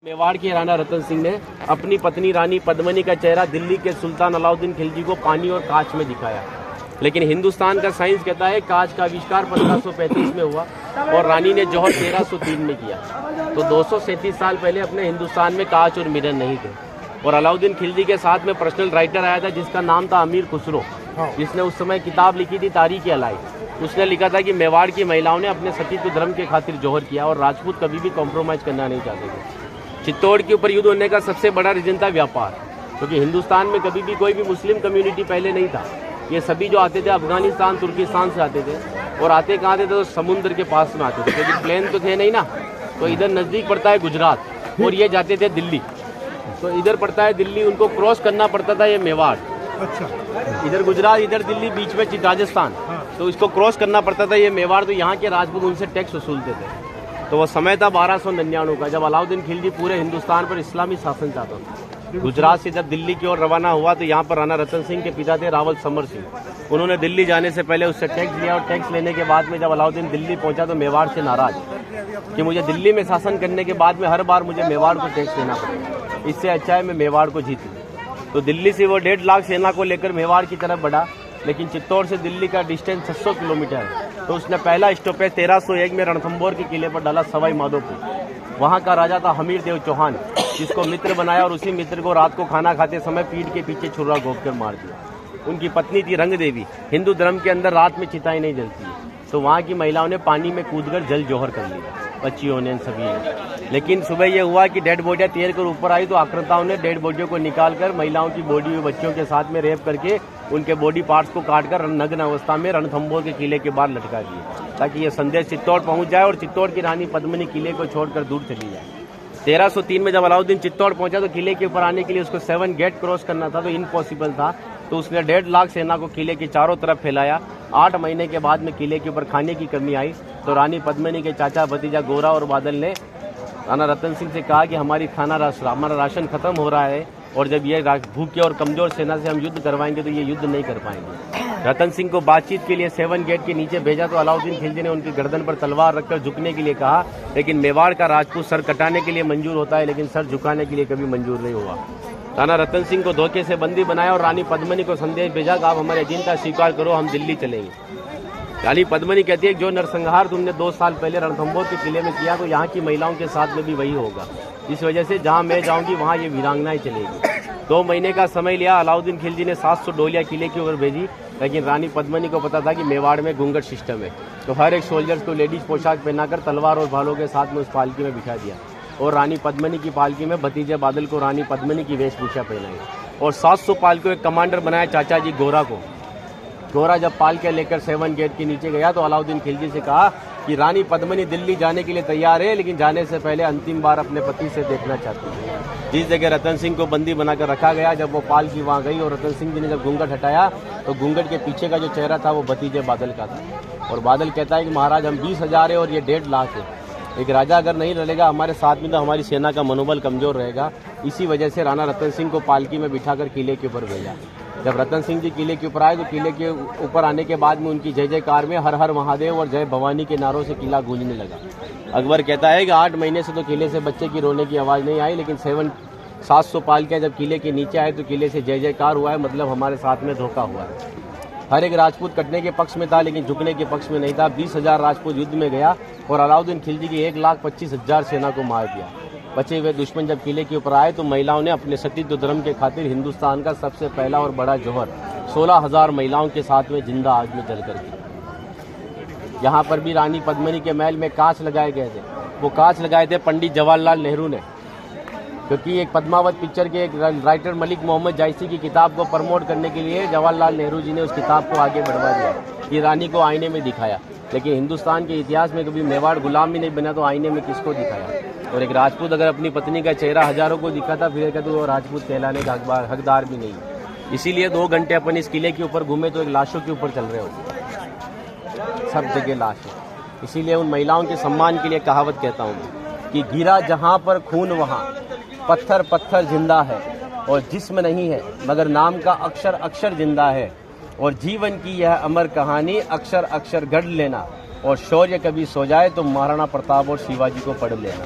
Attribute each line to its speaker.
Speaker 1: मेवाड़ के राणा रतन सिंह ने अपनी पत्नी रानी पद्मिनी का चेहरा दिल्ली के सुल्तान अलाउद्दीन खिलजी को पानी और कांच में दिखाया, लेकिन हिंदुस्तान का साइंस कहता है कांच का आविष्कार 1535 में हुआ और रानी ने जौहर 1303 में किया। तो 237 साल पहले अपने हिंदुस्तान में कांच और मिरर नहीं थे। और अलाउद्दीन खिलजी के साथ में पर्सनल राइटर आया था जिसका नाम था अमीर खुसरो, जिसने उस समय किताब लिखी थी तारीख अलाई। उसने लिखा था कि मेवाड़ की महिलाओं ने अपने सतीत्व धर्म के खातिर जौहर किया और राजपूत कभी भी कॉम्प्रोमाइज करना नहीं चाहते थे। चित्तौड़ के ऊपर युद्ध होने का सबसे बड़ा रीजन था व्यापार, क्योंकि हिंदुस्तान में कभी भी कोई भी मुस्लिम कम्युनिटी पहले नहीं था। ये सभी जो आते थे अफगानिस्तान तुर्किस्तान से आते थे और आते कहाँ थे तो समुद्र के पास में आते थे, क्योंकि प्लेन तो थे नहीं ना। तो इधर नज़दीक पड़ता है गुजरात और ये जाते थे दिल्ली, तो इधर पड़ता है दिल्ली, उनको क्रॉस करना पड़ता था ये मेवाड़। अच्छा, इधर गुजरात इधर दिल्ली बीच में राजस्थान, तो इसको क्रॉस करना पड़ता था ये मेवाड़। तो यहाँ के राजपूत उनसे टैक्स वसूलते थे। तो वो समय था 1299 का, जब अलाउद्दीन खिलजी पूरे हिंदुस्तान पर इस्लामी शासन चाहता था। गुजरात से जब दिल्ली की ओर रवाना हुआ तो यहाँ पर राणा रतन सिंह के पिता थे रावल समर सिंह। उन्होंने दिल्ली जाने से पहले उससे टैक्स लिया और टैक्स लेने के बाद में जब अलाउद्दीन दिल्ली पहुंचा तो मेवाड़ से नाराज कि मुझे दिल्ली में शासन करने के बाद में हर बार मुझे मेवाड़ को टैक्स देना पड़ेगा, इससे अच्छा है मैं मेवाड़ को जीत लूँ। तो दिल्ली से वो 1.5 लाख सेना को लेकर मेवाड़ की तरफ बढ़ा, लेकिन चित्तौड़ से दिल्ली का डिस्टेंस 600 किलोमीटर है। तो उसने पहला स्टॉपेज 1301 में रणथंभौर के किले पर डाला सवाई माधोपुर। वहाँ का राजा था हमीर देव चौहान, जिसको मित्र बनाया और उसी मित्र को रात को खाना खाते समय पीठ के पीछे छुरा घोंप कर मार दिया। उनकी पत्नी थी रंग देवी। हिंदू धर्म के अंदर रात में चिताएं नहीं जलती है, तो वहाँ की महिलाओं ने पानी में कूदकर जल जौहर कर लिया, बच्चियों ने सभी ने। लेकिन सुबह यह हुआ कि डेड बॉडियाँ तैर कर ऊपर आई तो आक्रांताओं ने डेड बॉडियों को निकालकर महिलाओं की बॉडी और बच्चों के साथ में रेप करके उनके बॉडी पार्ट्स को काटकर नग्न अवस्था में रणथंभौर के किले के बाहर लटका दिए, ताकि यह संदेश चित्तौड़ पहुंच जाए और चित्तौड़ की रानी पद्मिनी किले को छोड़कर दूर चली जाए। 1303 में जब अलाउद्दीन चित्तौड़ पहुंचा तो किले के ऊपर आने के लिए उसको 7 गेट क्रॉस करना था, तो इम्पॉसिबल था। तो उसने 1.5 लाख सेना को किले के चारों तरफ फैलाया। 8 महीने के बाद में किले के ऊपर खाने की कमी आई तो रानी पद्मिनी के चाचा भतीजा गोरा और बादल ने राणा रतन सिंह से कहा कि हमारा राशन खत्म हो रहा है और जब ये भूखे और कमजोर सेना से हम युद्ध करवाएंगे तो ये युद्ध नहीं कर पाएंगे। रतन सिंह को बातचीत के लिए 7 गेट के नीचे भेजा तो अलाउद्दीन खिलजी ने उनकी गर्दन पर तलवार रखकर झुकने के लिए कहा, लेकिन मेवाड़ का राजपूत सर कटाने के लिए मंजूर होता है लेकिन सर झुकाने के लिए कभी मंजूर नहीं हुआ। राणा रतन सिंह को धोखे से बंदी बनाया और रानी पद्मिनी को संदेश भेजा कि आप हमारे अधीनता स्वीकार करो, हम दिल्ली चलेंगे। रानी पद्मिनी कहती है कि जो नरसंहार तुमने 2 साल पहले रणथंभौर के किले में किया तो यहाँ की महिलाओं के साथ में भी वही होगा। इस वजह से जहाँ मैं जाऊँगी वहाँ ये वीरांगनाएं चलेगी। 2 महीने का समय लिया। अलाउद्दीन खिलजी ने 700 डोलियाँ किले की ओर भेजी, लेकिन रानी पद्मिनी को पता था कि मेवाड़ में घूंघट सिस्टम है, तो हर एक सोल्जर्स को लेडीज पोशाक पहनाकर तलवार और भालों के साथ में उस पालकी में बिठा दिया और रानी पद्मिनी की पालकी में भतीजे बादल को रानी पद्मिनी की वेशभूषा पहनाई और 700 पालकों एक कमांडर बनाया चाचा जी गोरा को। गोरा जब पालके लेकर 7 गेट के नीचे गया तो अलाउद्दीन खिलजी से कहा कि रानी पद्मिनी दिल्ली जाने के लिए तैयार है, लेकिन जाने से पहले अंतिम बार अपने पति से देखना चाहती है। जिस जगह रतन सिंह को बंदी बनाकर रखा गया, जब वो पालकी वहाँ गई और रतन सिंह जी ने जब घूंघट हटाया तो घूंघट के पीछे का जो चेहरा था वो भतीजे बादल का था। और बादल कहता है कि महाराज हम 20,000 है और ये 1.5 लाख है, एक राजा अगर नहीं लड़ेगा हमारे साथ में तो हमारी सेना का मनोबल कमजोर रहेगा। इसी वजह से राणा रतन सिंह को पालकी में बिठाकर किले के ऊपर भेजा। जब रतन सिंह जी किले के ऊपर आए तो किले के ऊपर आने के बाद में उनकी जय जयकार में हर हर महादेव और जय भवानी के नारों से किला गूंजने लगा। अकबर कहता है कि 8 महीने से तो किले से बच्चे की रोने की आवाज़ नहीं आई, लेकिन 700 पालकियाँ जब किले के नीचे आए तो किले से जय जयकार हुआ है, मतलब हमारे साथ में धोखा हुआ है। हर एक राजपूत कटने के पक्ष में था लेकिन झुकने के पक्ष में नहीं था। 20,000 राजपूत युद्ध में गया और अलाउद्दीन खिलजी की 1,25,000 सेना को मार दिया। बचे हुए दुश्मन जब किले के ऊपर आए तो महिलाओं ने अपने सतीत्व धर्म के खातिर हिंदुस्तान का सबसे पहला और बड़ा जौहर 16,000 महिलाओं के साथ में जिंदा आग में जलकर किया। यहाँ पर भी रानी पद्मिनी के महल में कांच लगाए गए थे। वो कांच लगाए थे पंडित जवाहरलाल नेहरू ने, क्योंकि एक पद्मावत पिक्चर के एक राइटर मलिक मोहम्मद जायसी की किताब को प्रमोट करने के लिए जवाहरलाल नेहरू जी ने उस किताब को आगे बढ़वा दिया। ये रानी को आईने में दिखाया, लेकिन हिंदुस्तान के इतिहास में कभी मेवाड़ गुलाम भी नहीं बना तो आईने में किसको दिखाया। और एक राजपूत अगर अपनी पत्नी का चेहरा हजारों को दिखाता फिर कहते वो राजपूत कहलाने का हकदार भी नहीं। इसीलिए 2 घंटे अपन इस किले के ऊपर घूमे तो एक लाशों के ऊपर चल रहे हो, सब जगह लाश है। इसीलिए उन महिलाओं के सम्मान के लिए कहावत कहता हूँ कि गिरा जहाँ पर खून वहाँ पत्थर पत्थर जिंदा है और जिस्म नहीं है मगर नाम का अक्षर अक्षर जिंदा है और जीवन की यह अमर कहानी अक्षर अक्षर गढ़ लेना और शौर्य कभी सो जाए तो महाराणा प्रताप और शिवाजी को पढ़ लेना।